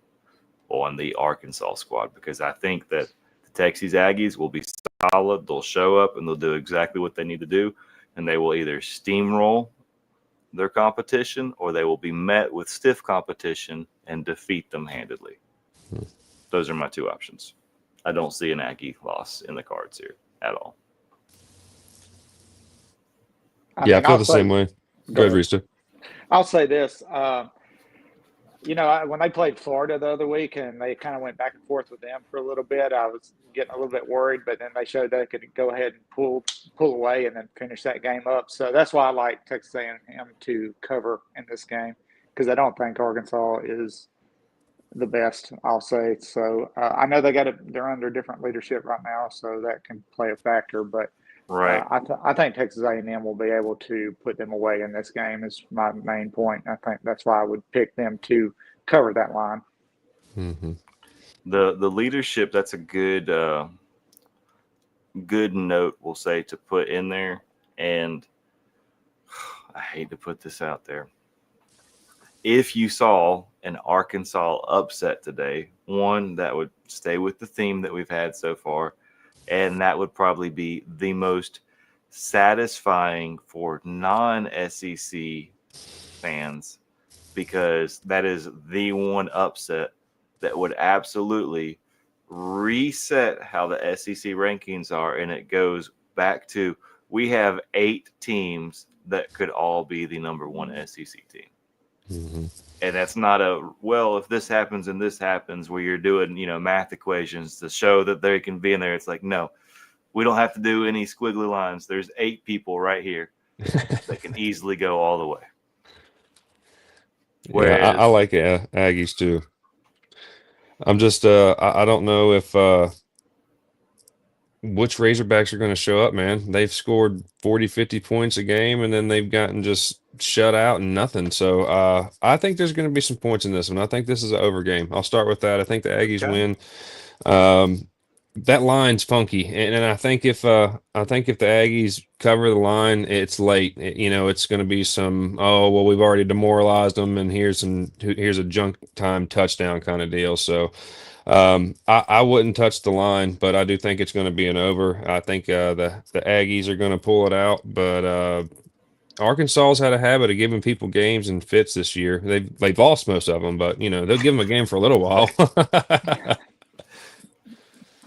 on the Arkansas squad because I think that the Texas Aggies will be solid. They'll show up and they'll do exactly what they need to do, and they will either steamroll their competition or they will be met with stiff competition and defeat them handedly. those are my two options. I don't see an Aggie loss in the cards here at all. I feel the same way. Go ahead, Rista. I'll say this. When they played Florida the other week and they kind of went back and forth with them for a little bit, I was getting a little bit worried, but then they showed they could go ahead and pull away and then finish that game up. So that's why I like Texas A&M to cover in this game, because I don't think Arkansas is the best, I'll say. So I know they're under different leadership right now, so that can play a factor, but right. I think Texas A&M will be able to put them away in this game is my main point. I think that's why I would pick them to cover that line. Mm-hmm. The leadership, that's a good note, we'll say, to put in there. And I hate to put this out there. If you saw an Arkansas upset today, one that would stay with the theme that we've had so far, and that would probably be the most satisfying for non-SEC fans, because that is the one upset that would absolutely reset how the SEC rankings are. And it goes back to, we have 8 teams that could all be the number 1 SEC team. Mm-hmm. And that's not if this happens and this happens, where you're doing, math equations to show that they can be in there. It's like, no, we don't have to do any squiggly lines. There's 8 people right here that can easily go all the way. Whereas, I like Aggies too. I'm just, I don't know if which Razorbacks are going to show up, man. They've scored 40, 50 points a game, and then they've gotten just shut out and nothing. So I think there's going to be some points in this one. I think this is an over game. I'll start with that. I think the Aggies win. That line's funky, and I think if the Aggies cover the line, it's late. It's going to be some, we've already demoralized them, and here's a junk time touchdown kind of deal. So I wouldn't touch the line, but I do think it's going to be an over. I think the Aggies are going to pull it out, but Arkansas's had a habit of giving people games and fits this year. They've lost most of them, but they'll give them a game for a little while.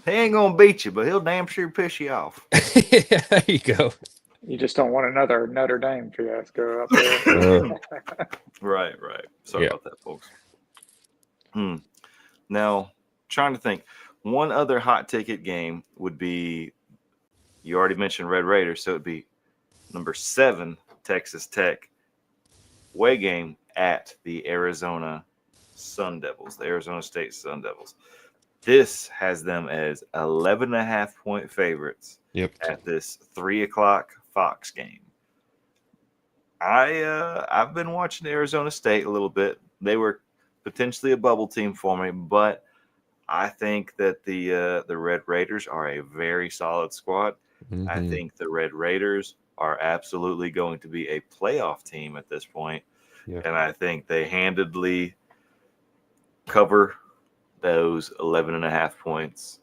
He ain't gonna beat you, but he'll damn sure piss you off. Yeah, there you go. You just don't want another Notre Dame fiasco up there. Right. Sorry about that, folks. Now, trying to think. One other hot ticket game would be, you already mentioned Red Raiders, so it'd be number 7, Texas Tech, away game at the Arizona Sun Devils, the Arizona State Sun Devils. This has them as 11.5-point favorites at this 3:00 Fox game. I've been watching Arizona State a little bit. They were potentially a bubble team for me, but I think that the Red Raiders are a very solid squad. Mm-hmm. I think the Red Raiders are absolutely going to be a playoff team at this point, and I think they handedly cover those 11.5 points,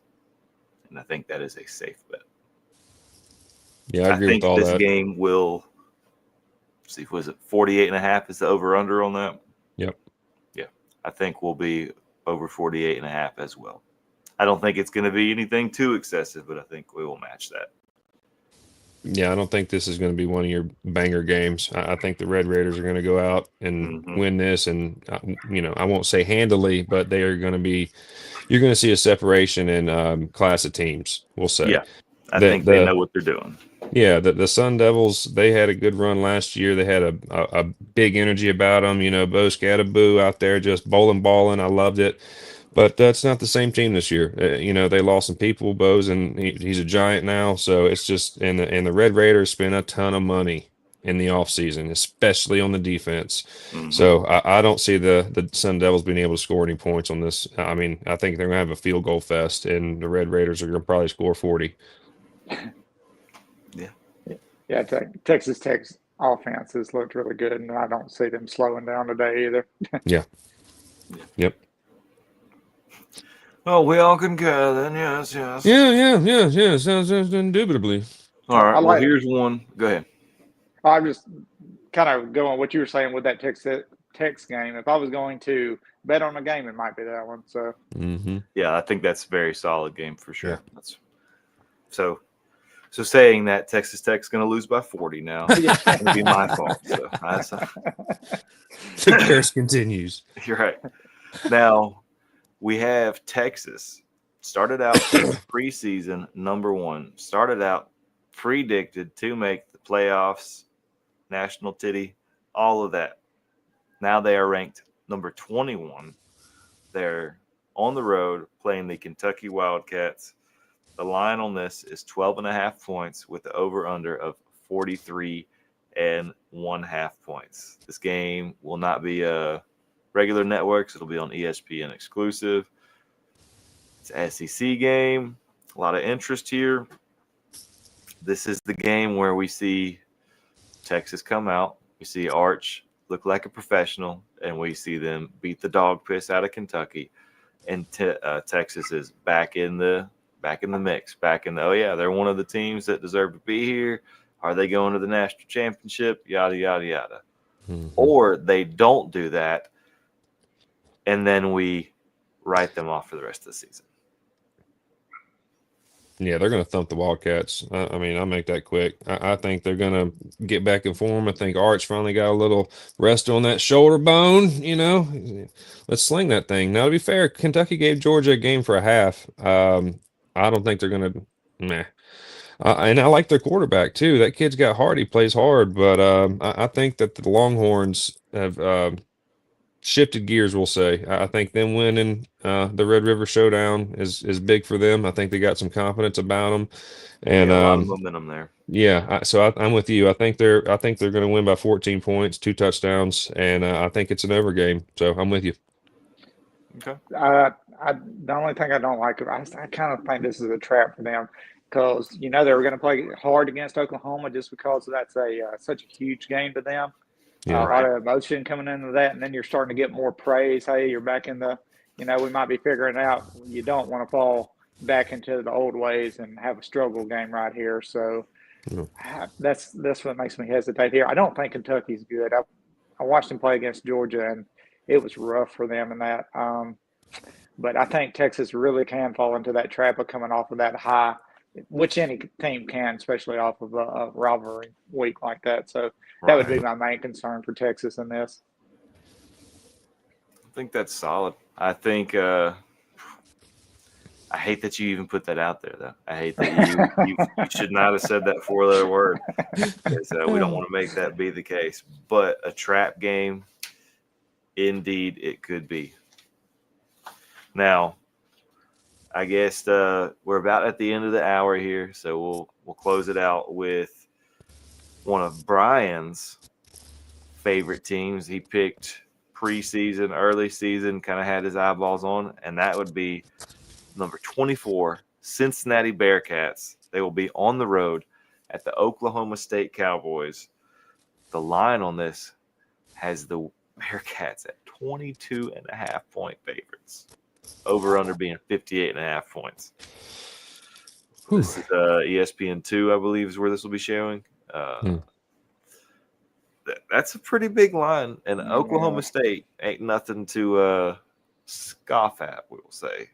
and I think that is a safe bet. Yeah, I agree with all that. I think this game will, was it 48.5 is the over-under on that? Yep. Yeah, I think we'll be over 48.5 as well. I don't think it's going to be anything too excessive, but I think we will match that. Yeah, I don't think this is going to be one of your banger games. I think the Red Raiders are going to go out and win this, and I won't say handily, but they are going to be. You're going to see a separation in class of teams. We'll say. Yeah, I think they know what they're doing. Yeah, the Sun Devils, they had a good run last year. They had a big energy about them. Bo Scadaboo out there just balling. I loved it. But that's not the same team this year. They lost some people. Bo's, and he's a giant now. So it's just, and the Red Raiders spent a ton of money in the offseason, especially on the defense. Mm-hmm. So I don't see the Sun Devils being able to score any points on this. I mean, I think they're going to have a field goal fest, and the Red Raiders are going to probably score 40. Yeah, Texas Tech's offense has looked really good, and I don't see them slowing down today either. Yeah. Yep. Oh, we all concur then, yes. Yeah, sounds indubitably. All right, well, here's one. Go ahead. I'm just kind of going what you were saying with that Tex game. If I was going to bet on a game, it might be that one. So yeah, I think that's a very solid game for sure. Yeah. So saying that Texas Tech's going to lose by 40 now, it's going to be my fault. So the curse continues. You're right. Now we have Texas. Started out preseason number 1. Started out predicted to make the playoffs, national titty, all of that. Now they are ranked number 21. They're on the road playing the Kentucky Wildcats. The line on this is 12.5 points with the over-under of 43.5 points. This game will not be regular networks. It'll be on ESPN exclusive. It's an SEC game. A lot of interest here. This is the game where we see Texas come out. We see Arch look like a professional, and we see them beat the dog piss out of Kentucky. And Texas is back in the mix. They're one of the teams that deserve to be here. Are they going to the national championship? Yada, yada, yada. Or they don't do that, and then we write them off for the rest of the season. Yeah, they're going to thump the Wildcats. I mean, I'll make that quick. I think they're going to get back in form. I think Arch finally got a little rest on that shoulder bone. Let's sling that thing. Now, to be fair, Kentucky gave Georgia a game for a half. I don't think they're going to and I like their quarterback, too. That kid's got heart. He plays hard. But I think that the Longhorns have shifted gears, we'll say. I think them winning the Red River Showdown is big for them. I think they got some confidence about them, and a lot of momentum there. Yeah, I'm with you. I think they're going to win by 14 points, 2 touchdowns, and I think it's an over game. So I'm with you. Okay. The only thing I don't like, I kind of think this is a trap for them because they were going to play hard against Oklahoma just because that's such a huge game to them. Yeah, a lot of emotion coming into that, and then you're starting to get more praise. Hey, you're back in the, we might be figuring out you don't want to fall back into the old ways and have a struggle game right here. So that's what makes me hesitate here. I don't think Kentucky's good. I watched them play against Georgia, and it was rough for them in that. But I think Texas really can fall into that trap of coming off of that high, which any team can, especially off of a rivalry week like that. So that would be my main concern for Texas in this. I think that's solid. I think I hate that you even put that out there, though. I hate that you should not have said that 4-letter word. Because, we don't want to make that be the case. But a trap game, indeed, it could be. Now, I guess we're about at the end of the hour here, so we'll close it out with one of Brian's favorite teams. He picked preseason, early season, kind of had his eyeballs on, and that would be number 24, Cincinnati Bearcats. They will be on the road at the Oklahoma State Cowboys. The line on this has the Bearcats at 22.5-point favorites. Over-under being 58.5 points. This is ESPN2, I believe, is where this will be showing. That's a pretty big line, and Oklahoma State ain't nothing to scoff at, we will say.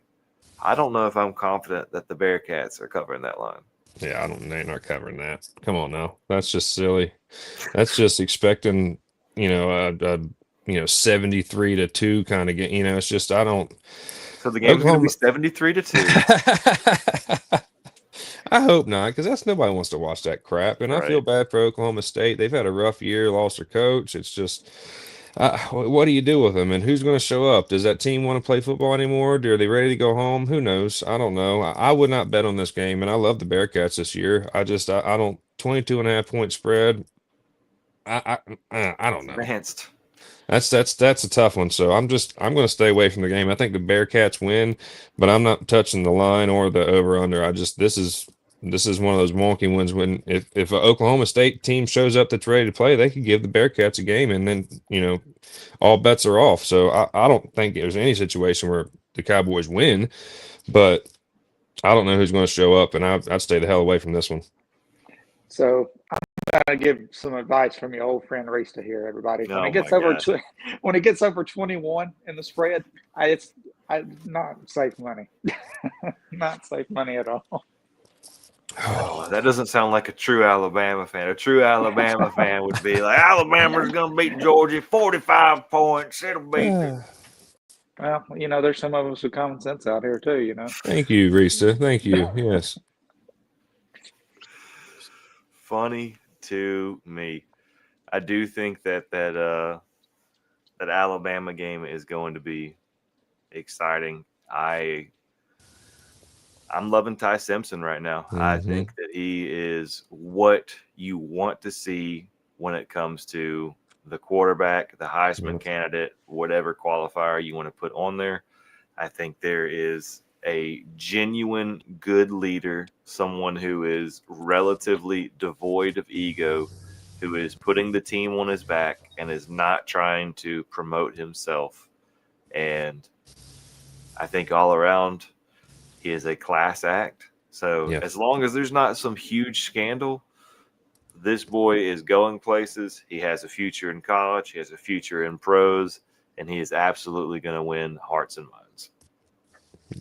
I don't know if I'm confident that the Bearcats are covering that line. Yeah, they're not covering that. Come on now. That's just silly. That's just expecting, 73-2 kind of game. It's just, I don't. So the game's going to be 73-2. I hope not, because nobody wants to watch that crap. And I feel bad for Oklahoma State. They've had a rough year, lost their coach. It's just, what do you do with them? And who's going to show up? Does that team want to play football anymore? Are they ready to go home? Who knows? I don't know. I would not bet on this game, and I love the Bearcats this year. I don't. 22.5-point spread. I don't know. Advanced. That's a tough one. So I'm going to stay away from the game. I think the Bearcats win, but I'm not touching the line or the over under. This is one of those wonky ones when if an Oklahoma State team shows up that's ready to play, they could give the Bearcats a game, and then all bets are off. So I don't think there's any situation where the Cowboys win, but I don't know who's going to show up, and I'd stay the hell away from this one. So I'm gonna give some advice from your old friend Rista here, everybody. When Oh it gets my over God. when it gets over 21 in the spread, it's not safe money. Not safe money at all. Oh, that doesn't sound like a true Alabama fan. A true Alabama fan would be like, Alabama's going to beat Georgia 45 points. It'll beat them. Well, there's some of us with common sense out here too, Thank you, Rista. Thank you. Yes. Funny to me. I do think that Alabama game is going to be exciting. I'm loving Ty Simpson right now. Mm-hmm. I think that he is what you want to see when it comes to the quarterback, the Heisman candidate, whatever qualifier you want to put on there. I think there is a genuine good leader, someone who is relatively devoid of ego, who is putting the team on his back and is not trying to promote himself. And I think all around, he is a class act. So as long as there's not some huge scandal, this boy is going places. He has a future in college. He has a future in pros, and he is absolutely going to win hearts and minds.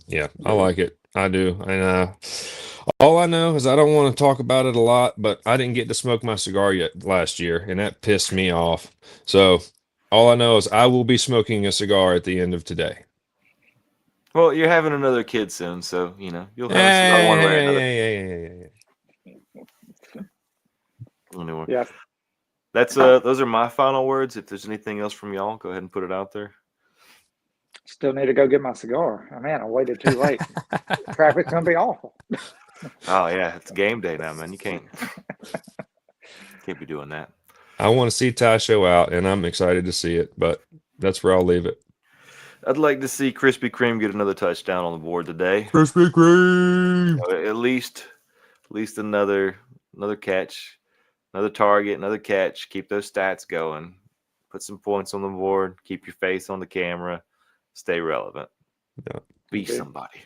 Yeah, I like it. I do. And all I know is I don't want to talk about it a lot, but I didn't get to smoke my cigar yet last year, and that pissed me off. So all I know is I will be smoking a cigar at the end of today. Well, you're having another kid soon, so you'll have a cigar one way or another. Anyway, yeah. That's those are my final words. If there's anything else from y'all, go ahead and put it out there. Still need to go get my cigar. Oh, man, I waited too late. Traffic's gonna be awful. Oh yeah, it's game day now, man. You can't be doing that. I want to see Ty show out, and I'm excited to see it, but that's where I'll leave it. I'd like to see Krispy Kreme get another touchdown on the board today. Krispy Kreme. At least another catch, another target, another catch. Keep those stats going. Put some points on the board. Keep your face on the camera. Stay relevant. Yeah. Be somebody.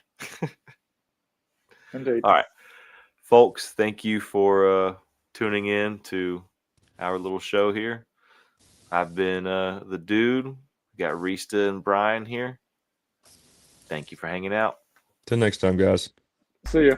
Indeed. All right, folks. Thank you for tuning in to our little show here. I've been the dude. We got Rista and Brian here. Thank you for hanging out. Till next time, guys. See ya.